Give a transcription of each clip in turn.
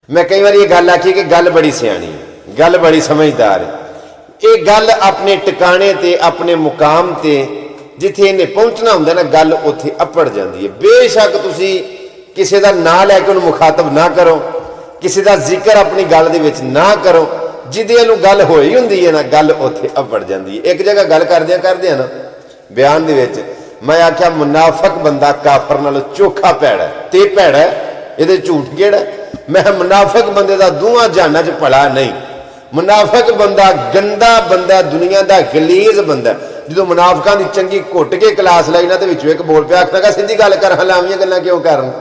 मैं कई बार ये गल आखी कि गल बड़ी सियाणी है, गल बड़ी समझदार है। ये गल अपने टिकाने ते अपने मुकाम ते जिथे इन्हें पहुंचना होंगे ना, गल उत्थे अपड़ जाती है। बेशक तुसी किसी का नां लैके उन्हें मुखातब ना करो, किसी का जिक्र अपनी गल दे विच ना करो, जिदे नूं गल होई हुंदी है ना, गल उत्थे अपड़ जाती है। एक जगह गल करदियां ना बयान दे विच मैं आख्या मुनाफक बंदा काफर नालों चोखा भैड़ा ते भैड़ा ये झूठ केड़ा। मैं मुनाफक बंदे का दोवां जहानां च भला नहीं। मुनाफक बंदा गंदा बंदा, दुनिया का गलीज बंदा। जो मुनाफकों की चंगी घुट के क्लास लाई ना तो विचों एक बोल पिया, आखना सीधी गल कर, लावियां गल्लां क्यों करन,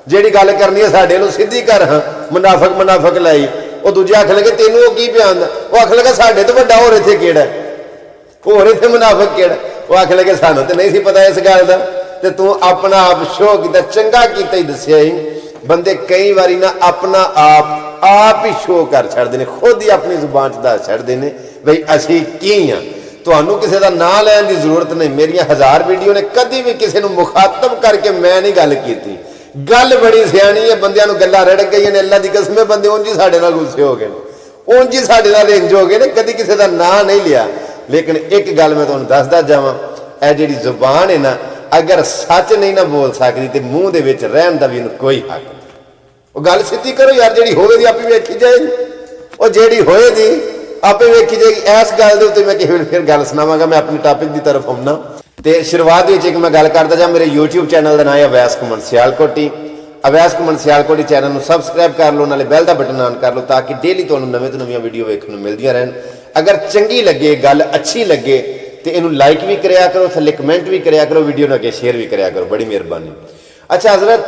जिहड़ी गल करनी है साडे नूं सीधी कर। हाँ मुनाफक मुनाफक लाई, वो दूजे आख लगे तेनों वो की पिया आंदा, वो आख लगा साडे तो वड्डा होर इत्थे केड़ा, होर इत्थे मुनाफक केड़ा। वो आख लगे सानू तो नहीं सी पता इस गल का, तो तू अपना आप शो किया, चंगा किया ही दसिया ही। बंदे कई बारी ना अपना आप ही शो कर छड़ते हैं, खुद ही अपनी जुबान च दस छड़ते हैं बई असी की हाँ। तुहानू किसी का नाम लैन की जरूरत नहीं। मेरिया 1000 वीडियो ने कभी भी किसी को मुखातब करके मैं नहीं गल की। गल बड़ी सियाणी है, बंदियां नूं गल्लां रड़ गई ने। अल्लाह की कसम है, बंदे उंज ही साडे नाल गुस्से हो गए, उंज ही साडे नाल इंज हो गए ने, कभी किसी का नाम नहीं लिया। लेकिन एक गल मैं तुहानू दसदा जावां, ए जिहड़ी जुबान है ना, अगर सच नहीं ना बोल सकती तो मूँह दे विच रहन दा भी कोई हक नहीं। वो गल सीधी करो यार, जिहड़ी होवेगी आपे वेखी जाएगी, और जिहड़ी होएगी आपे वेखी जाएगी। इस गल दे उत्ते मैं किसी फिर गल सुनावांगा। मैं अपने टॉपिक की तरफ आउणा ते शुरुआत विच एक मैं गल करदा जा। मेरे यूट्यूब चैनल का नाम है अवैस घुमन सियालकोटी। अवैस घुमन सियालकोटी चैनल में सबसक्राइब कर लो, नाले बैल का बटन ऑन कर लो, ताकि डेली तुहानू नवीं तो नवीं वीडियो वेखण नूं मिलदियां रहन। अगर चंगी लगे, गल अच्छी लगे तो इनू लाइक भी कराया करो, थले कमेंट भी कराया करो, वीडियो नूं अगे शेयर भी कराया करो, बड़ी मेहरबानी। अच्छा हज़रत,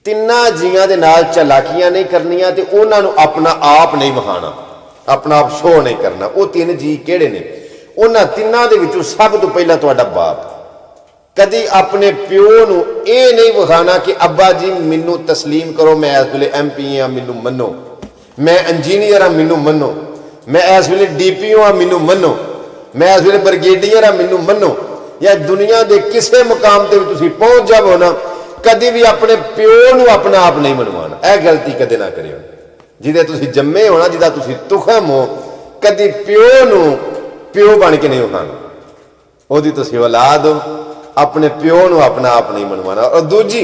तिन्ना जियां दे नाल चलाकियां नहीं करनियां ते उन्हां नूं अपना आप नहीं विखाना, अपना आप शो नहीं करना। वो 3 जी किहड़े ने? उन्हां तिन्नां दे विचों सब तो पहला तुहाडा बाप। कदी अपने प्यो नूं ये नहीं विखाना कि अब्बा जी मैनू तस्लीम करो, मैं इस वेले MP हाँ मैनू मनो, मैं इंजीनियर हाँ मैनू मनो, मैं इस वेले DPO हाँ मैनू मनो, मैं इस वेले ब्रिगेडियर हाँ मैनू मनो। या दुनिया के किसी मुकाम पर तुसीं पहुंच जाओ ना, कभी भी अपने प्यो नूं अपना आप नहीं मनवाना। यह गलती कदे ना करियो। जिदे तुसीं जम्मे हो ना, जिदा तुसीं तुखम हो, कदी प्यो नूं प्यो बन के नहीं विखाना। ओहदी तुसीं औलाद हो, अपने प्यो नूं अपना आप नहीं मनवाना। और दूजी,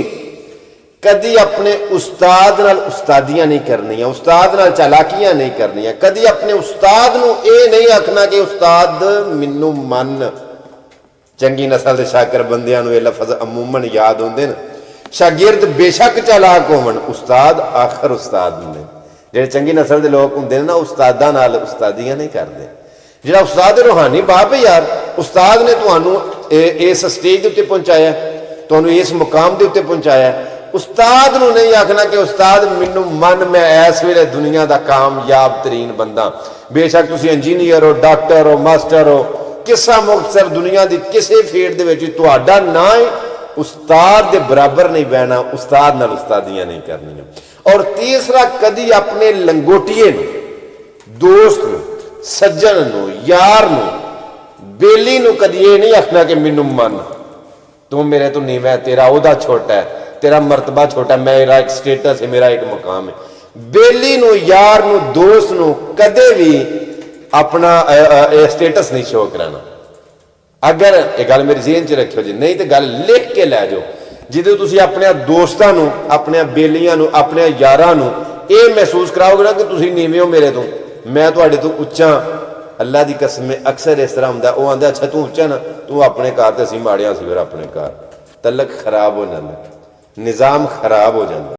कदी अपने उस्ताद नाल उस्तादियां नहीं करनियां, उस्ताद नाल चालाकियां नहीं करनियां। कदी अपने उस्ताद नूं ये नहीं आखना कि उस्ताद मैनू मन। चंगी नस्ल के शाकर बंदियां नूं ये लफज अमूमन याद होंदे ने। शागिर्द बेशक चालाक होवन, उस्ताद आखिर उस्ताद ने। जिहड़े चंगी नस्ल के लोग होंदे ने ना, उस्तादां नाल उस्तादियां नहीं करते। जिहड़ा उस्ताद रूहानी बाप है यार, उस्ताद ने तुहानू इस स्टेज के उत्ते पहुंचाया, तुहानू इस मुकाम के उत्ते पहुंचाया। उस्ताद नूं नहीं आखना कि उस्ताद मैनू मन, मैं इस वेले दुनिया का कामयाब तरीन बंदा। बेशक तुसीं इंजीनियर हो, डॉक्टर हो, मास्टर हो, किसा मुख्तसर दुनिया की किसी फील्ड दे विच तुहाडा ना ही उस्ताद के बराबर नहीं बहना। उस्ताद नाल उस्तादियां नहीं करनियां। और तीसरा, कदी अपने लंगोटिए नूं, दोस्त नूं, सज्जन नूं, यार नूं, बेली नूं कदी ये नहीं आखना कि मैनू मन, तू मेरे तो नीवा है, तेरा ओहदा छोटा है, तेरा मरतबा छोटा है, मेरा एक स्टेटस है, मेरा एक मुकाम है। बेली नूं, यार नूं, दोस्त नूं कदे भी अपना स्टेटस नहीं शो कराना। अगर ये गल मेरी जेहन च रखियो जी, नहीं तो गल लिख के लै जाओ। जिदे तुसीं अपने दोस्तां नूं, अपने बेलियां नूं, अपने यारां नूं ये महसूस कराओगे ना कि तुसीं नीवें हो मेरे तो, मैं तुहाडे तो उच्चा। अल्लाह की कसम अक्सर इस तरह होंदा, वो आंदा अच्छा तू उच्चा ना, तू अपने घर ते असीं माड़े हां, असीं फिर अपने घर। तलक खराब हो जाता, निज़ाम खराब हो जाता।